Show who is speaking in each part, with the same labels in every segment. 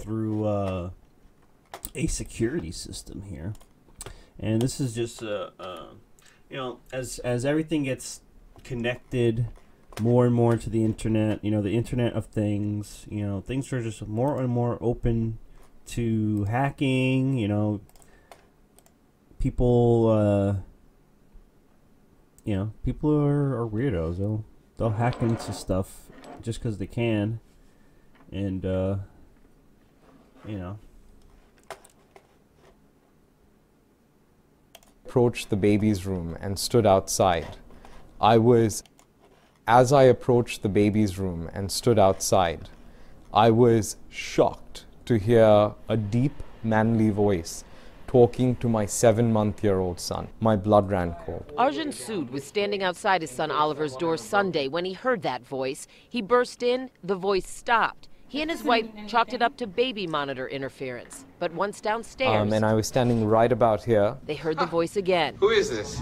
Speaker 1: through a security system here. And this is just you know, as everything gets connected more and more to the internet, you know, the Internet of Things, you know, things are just more and more open to hacking. You know, people you know, people are weirdos. They'll hack into stuff just because they can, and you know.
Speaker 2: Approached the baby's room and stood outside. As I approached the baby's room and stood outside, I was shocked to hear a deep, manly voice talking to my 7-month-old son. My blood ran cold.
Speaker 3: Arjun Sood was standing outside his son Oliver's door Sunday when he heard that voice. He burst in, the voice stopped. He and his wife chalked it up to baby monitor interference. But once downstairs,
Speaker 2: and I was standing right about here,
Speaker 3: they heard the voice again.
Speaker 4: Who is this?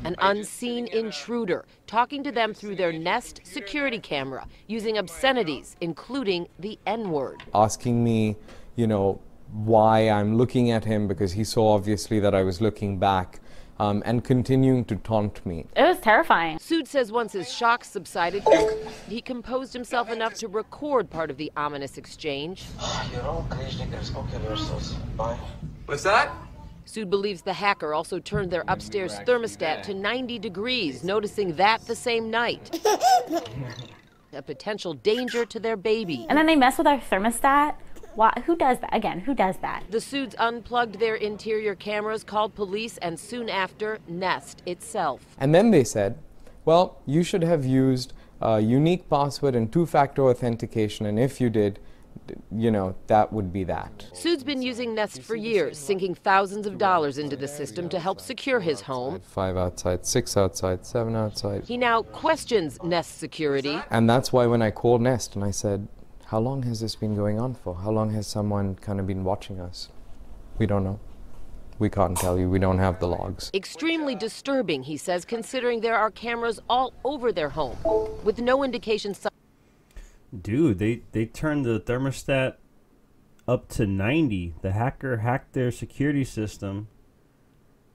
Speaker 3: An unseen intruder talking to them through their Nest security camera, using obscenities, including the N-word.
Speaker 2: asking me, you know, why I'm looking at him, because he saw obviously that I was looking back, and continuing to taunt me.
Speaker 5: It was terrifying.
Speaker 3: Sood says once his shock subsided, he composed himself enough to record part of the ominous exchange.
Speaker 4: What's that?
Speaker 3: Sood believes the hacker also turned their upstairs thermostat to 90 degrees, noticing that the same night. A potential danger to their baby.
Speaker 5: And then they mess with our thermostat. Why? Who does that? Again, who does that?
Speaker 3: The Soods unplugged their interior cameras, called police, and soon after, Nest itself.
Speaker 2: And then they said, well, you should have used a unique password and two-factor authentication, and if you did, you know, that would be that.
Speaker 3: Sood's been using Nest for years, sinking thousands of dollars into the system to help secure his home.
Speaker 2: 5 outside, 6 outside, 7 outside.
Speaker 3: He now questions Nest security.
Speaker 2: And that's why when I called Nest and I said, how long has this been going on for? How long has someone kind of been watching us? We don't know. We can't tell you. We don't have the logs.
Speaker 3: Extremely disturbing, he says, considering there are cameras all over their home, with no indication.
Speaker 1: Dude, they turned the thermostat up to 90. The hacker hacked their security system,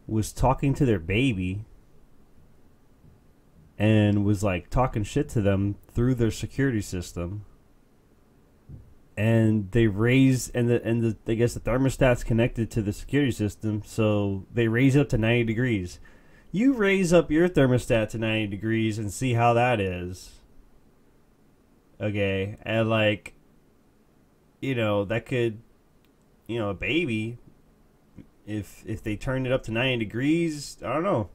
Speaker 1: was talking to their baby, and was like talking shit to them through their security system. And they raised, and I guess the thermostat's connected to the security system, so they raise it up to 90 degrees. You raise up your thermostat to 90 degrees and see how that is. Okay, and like, you know, that could, you know, a baby, if they turn it up to 90 degrees, I don't know.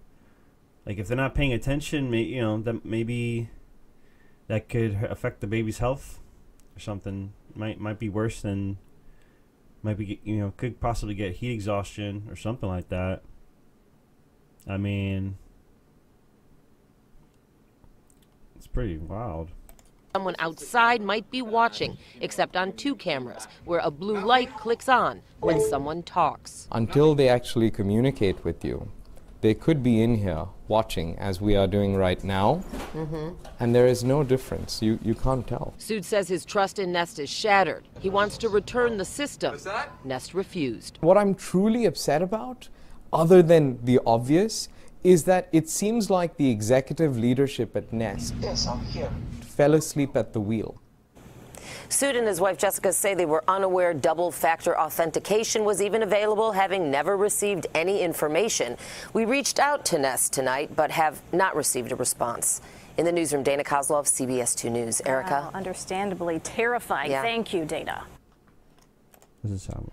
Speaker 1: Like, if they're not paying attention, you know, that maybe that could affect the baby's health or something. Might be worse than, might be, you know, could possibly get heat exhaustion or something like that. I mean, it's pretty wild.
Speaker 3: Someone outside might be watching, except on 2 cameras, where a blue light clicks on when someone talks.
Speaker 2: Until they actually communicate with you, they could be in here watching, as we are doing right now, and there is no difference. You can't tell.
Speaker 3: Sood says his trust in Nest is shattered. He wants to return the system.
Speaker 4: What's that?
Speaker 3: Nest refused.
Speaker 2: What I'm truly upset about, other than the obvious, is that it seems like the executive leadership at Nest fell asleep at the wheel.
Speaker 3: Sood and his wife Jessica say they were unaware double-factor authentication was even available, having never received any information. We reached out to Nest tonight, but have not received a response. In the newsroom, Dana Kozlov, CBS 2 News. Erica?
Speaker 6: Wow, understandably terrifying.
Speaker 3: Yeah.
Speaker 6: Thank you, Dana.
Speaker 1: This is how.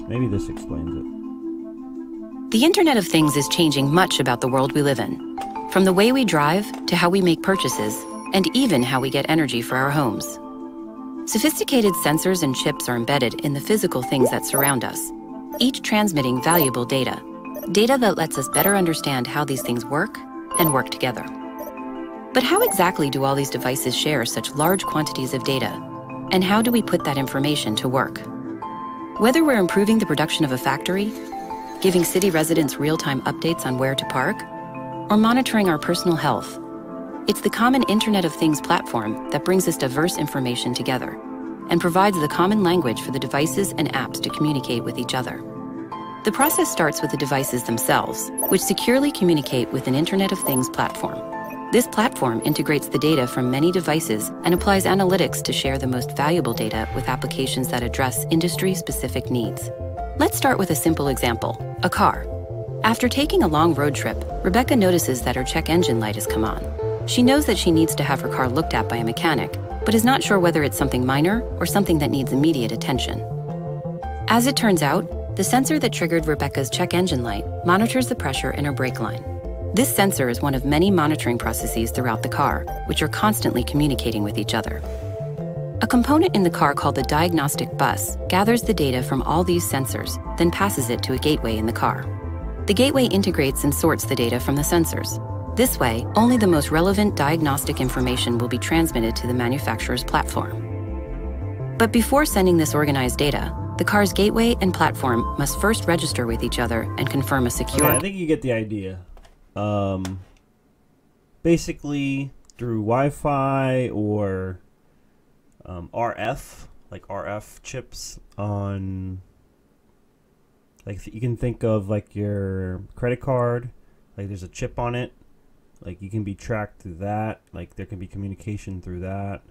Speaker 1: Maybe this explains it.
Speaker 7: The Internet of Things is changing much about the world we live in, from the way we drive to how we make purchases, and even how we get energy for our homes. Sophisticated sensors and chips are embedded in the physical things that surround us, each transmitting valuable data that lets us better understand how these things work and work together. But how exactly do all these devices share such large quantities of data, and how do we put that information to work? Whether we're improving the production of a factory, giving city residents real-time updates on where to park, or monitoring our personal health, It's the common Internet of Things platform that brings this diverse information together and provides the common language for the devices and apps to communicate with each other. The process starts with the devices themselves, which securely communicate with an Internet of Things platform. This platform integrates the data from many devices and applies analytics to share the most valuable data with applications that address industry-specific needs. Let's start with a simple example, a car. After taking a long road trip, Rebecca notices that her check engine light has come on. She knows that she needs to have her car looked at by a mechanic, but is not sure whether it's something minor or something that needs immediate attention. As it turns out, the sensor that triggered Rebecca's check engine light monitors the pressure in her brake line. This sensor is one of many monitoring processes throughout the car, which are constantly communicating with each other. A component in the car called the diagnostic bus gathers the data from all these sensors, then passes it to a gateway in the car. The gateway integrates and sorts the data from the sensors. This way, only the most relevant diagnostic information will be transmitted to the manufacturer's platform. But before sending this organized data, the car's gateway and platform must first register with each other and confirm a secure...
Speaker 1: Okay, I think you get the idea. Basically, through Wi-Fi or RF, like RF chips on... Like, you can think of, like, your credit card. Like, there's a chip on it. Like, you can be tracked through that. Like, there can be communication through that.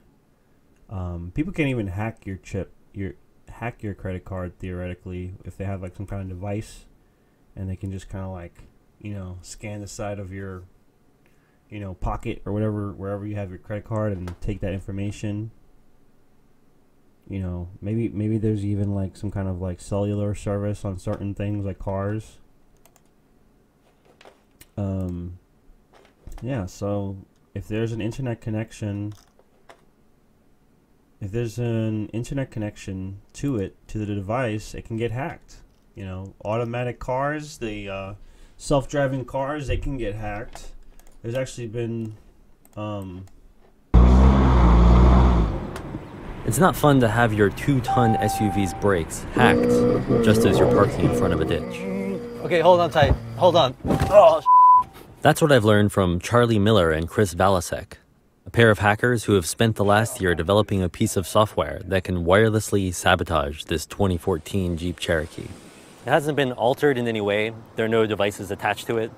Speaker 1: People can't even hack your chip, hack your credit card theoretically if they have like some kind of device, and they can just kind of like, you know, scan the side of your, you know, pocket or whatever, wherever you have your credit card, and take that information. You know, maybe there's even like some kind of like cellular service on certain things like cars. Yeah, so if there's an internet connection, to it, to the device, it can get hacked. You know, automatic cars, the self-driving cars, they can get hacked. There's actually been
Speaker 8: It's not fun to have your 2-ton SUV's brakes hacked just as you're parking in front of a ditch.
Speaker 9: Okay, hold on tight. Hold on. Oh,
Speaker 8: That's what I've learned from Charlie Miller and Chris Valasek, a pair of hackers who have spent the last year developing a piece of software that can wirelessly sabotage this 2014 Jeep Cherokee.
Speaker 9: It hasn't been altered in any way. There are no devices attached to it.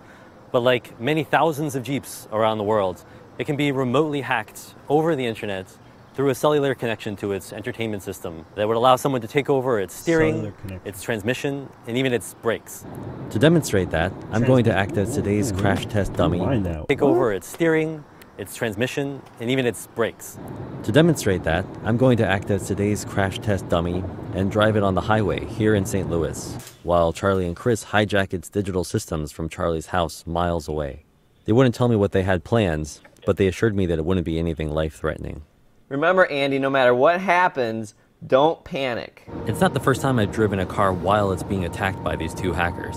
Speaker 9: But like many thousands of Jeeps around the world, it can be remotely hacked over the internet through a cellular connection to its entertainment system that would allow someone to take over its steering, its transmission, and even its brakes.
Speaker 8: To demonstrate that, I'm going to act as today's crash test dummy.
Speaker 9: Take over its steering, its transmission, and even its brakes.
Speaker 8: To demonstrate that, I'm going to act as today's crash test dummy and drive it on the highway here in St. Louis, while Charlie and Chris hijack its digital systems from Charlie's house miles away. They wouldn't tell me what they had planned, but they assured me that it wouldn't be anything life-threatening.
Speaker 10: Remember, Andy, no matter what happens, don't panic.
Speaker 8: It's not the first time I've driven a car while it's being attacked by these two hackers.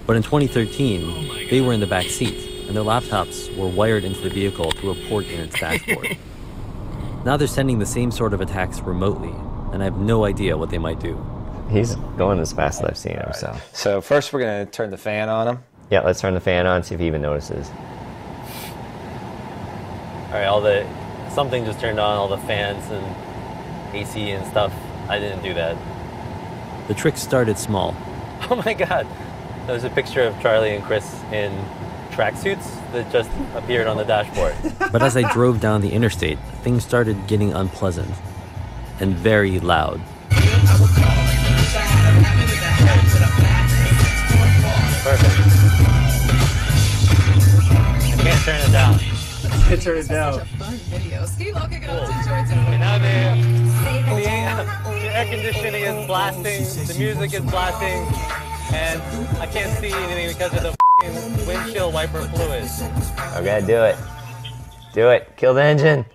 Speaker 8: But in 2013, they were in the back seat, and their laptops were wired into the vehicle through a port in its dashboard. Now they're sending the same sort of attacks remotely, and I have no idea what they might do.
Speaker 10: He's going as fast as I've seen him, so.
Speaker 11: So first we're going to turn the fan on him.
Speaker 10: Yeah, let's turn the fan on, see if he even notices.
Speaker 9: All right, something just turned on, all the fans and AC and stuff. I didn't do that.
Speaker 8: The trick started small.
Speaker 9: Oh my God. There's a picture of Charlie and Chris in tracksuits that just appeared on the dashboard.
Speaker 8: But as I drove down the interstate, things started getting unpleasant and very loud.
Speaker 9: Perfect. I can't turn it down.
Speaker 1: Can't turn it down.
Speaker 9: And now the air conditioning is blasting, the music is blasting, and I can't see anything because of the windshield wiper fluid.
Speaker 10: Okay, do it. Do it. Kill the engine.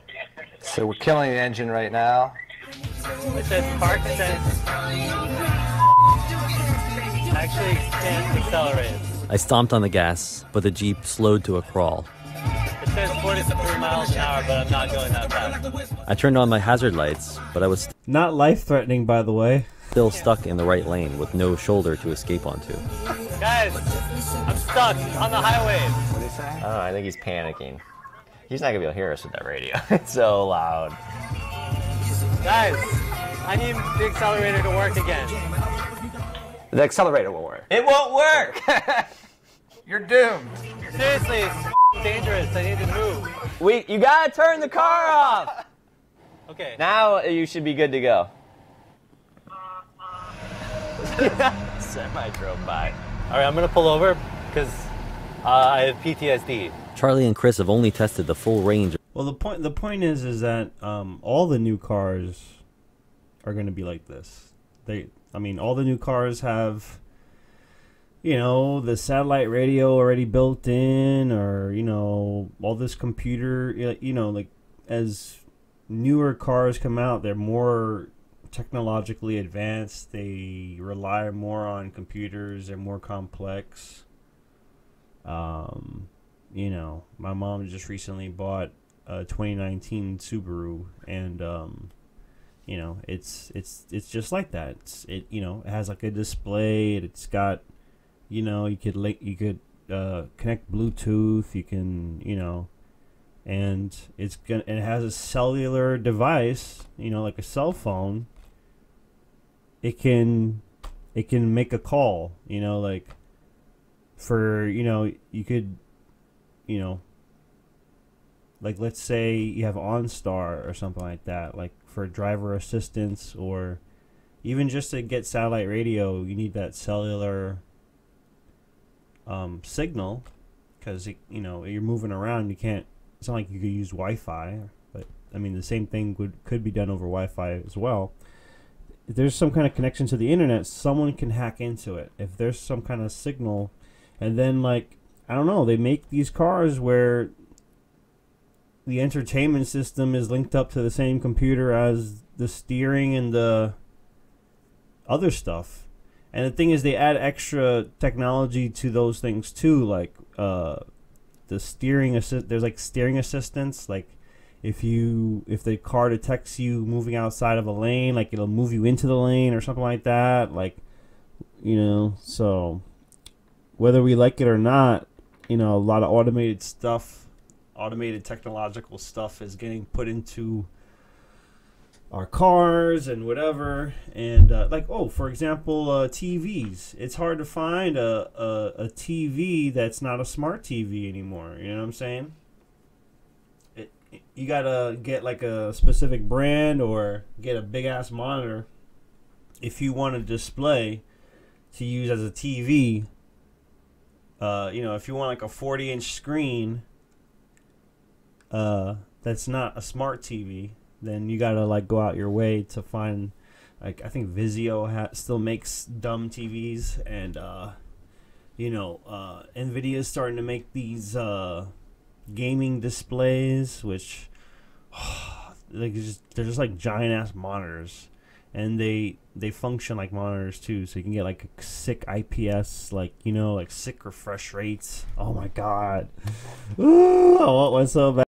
Speaker 11: So we're killing the engine right now.
Speaker 9: It says park sense. Actually can't accelerate.
Speaker 8: I stomped on the gas, but the Jeep slowed to a crawl.
Speaker 9: It says 43 miles an hour, but I'm not going that fast.
Speaker 8: I turned on my hazard lights, but I was
Speaker 1: not life-threatening, by the way.
Speaker 8: Still stuck in the right lane with no shoulder to escape onto.
Speaker 9: Guys, I'm stuck on the highway.
Speaker 10: Oh, I think he's panicking. He's not gonna be able to hear us with that radio. It's so loud.
Speaker 9: Guys, I need the accelerator to work again.
Speaker 10: The accelerator will work.
Speaker 11: It won't work. You're doomed.
Speaker 9: Seriously, it's dangerous. I need to move.
Speaker 10: You gotta turn the car off.
Speaker 9: Okay.
Speaker 10: Now you should be good to go. Semi drove by.
Speaker 9: All right, I'm gonna pull over because I have PTSD.
Speaker 8: Charlie and Chris have only tested the full range.
Speaker 1: Well, the point is that all the new cars are going to be like this. All the new cars have, the satellite radio already built in, or all this computer. Like as newer cars come out, they're more technologically advanced. They rely more on computers. They're more complex. My mom just recently bought a 2019 Subaru, and it's just like that. It has like a display. It's got, you could connect Bluetooth. You can, and it has a cellular device, like a cell phone. It can make a call, like for, you could, like let's say you have OnStar or something like that, like for driver assistance, or even just to get satellite radio, you need that cellular signal, because you're moving around. You can't. It's not like you could use Wi-Fi, but the same thing could be done over Wi-Fi as well. If there's some kind of connection to the internet, someone can hack into it. If there's some kind of signal, and then I don't know, they make these cars where the entertainment system is linked up to the same computer as the steering and the other stuff. And the thing is, they add extra technology to those things too, like the steering assist. There's like steering assistance, like if the car detects you moving outside of a lane, like it'll move you into the lane or something like that. Like, so whether we like it or not, a lot of automated technological stuff is getting put into our cars and whatever. And for example, TVs. It's hard to find a TV that's not a smart TV anymore. You know what I'm saying? You gotta get like a specific brand or get a big ass monitor if you want a display to use as a TV. If you want like a 40-inch screen that's not a smart TV, then you gotta go out your way to find, I think Vizio still makes dumb TVs, and Nvidia is starting to make these gaming displays, which they're just like giant ass monitors, and they function like monitors too, so you can get like a sick IPS, like sick refresh rates. Oh my god. Ooh, I want one so bad.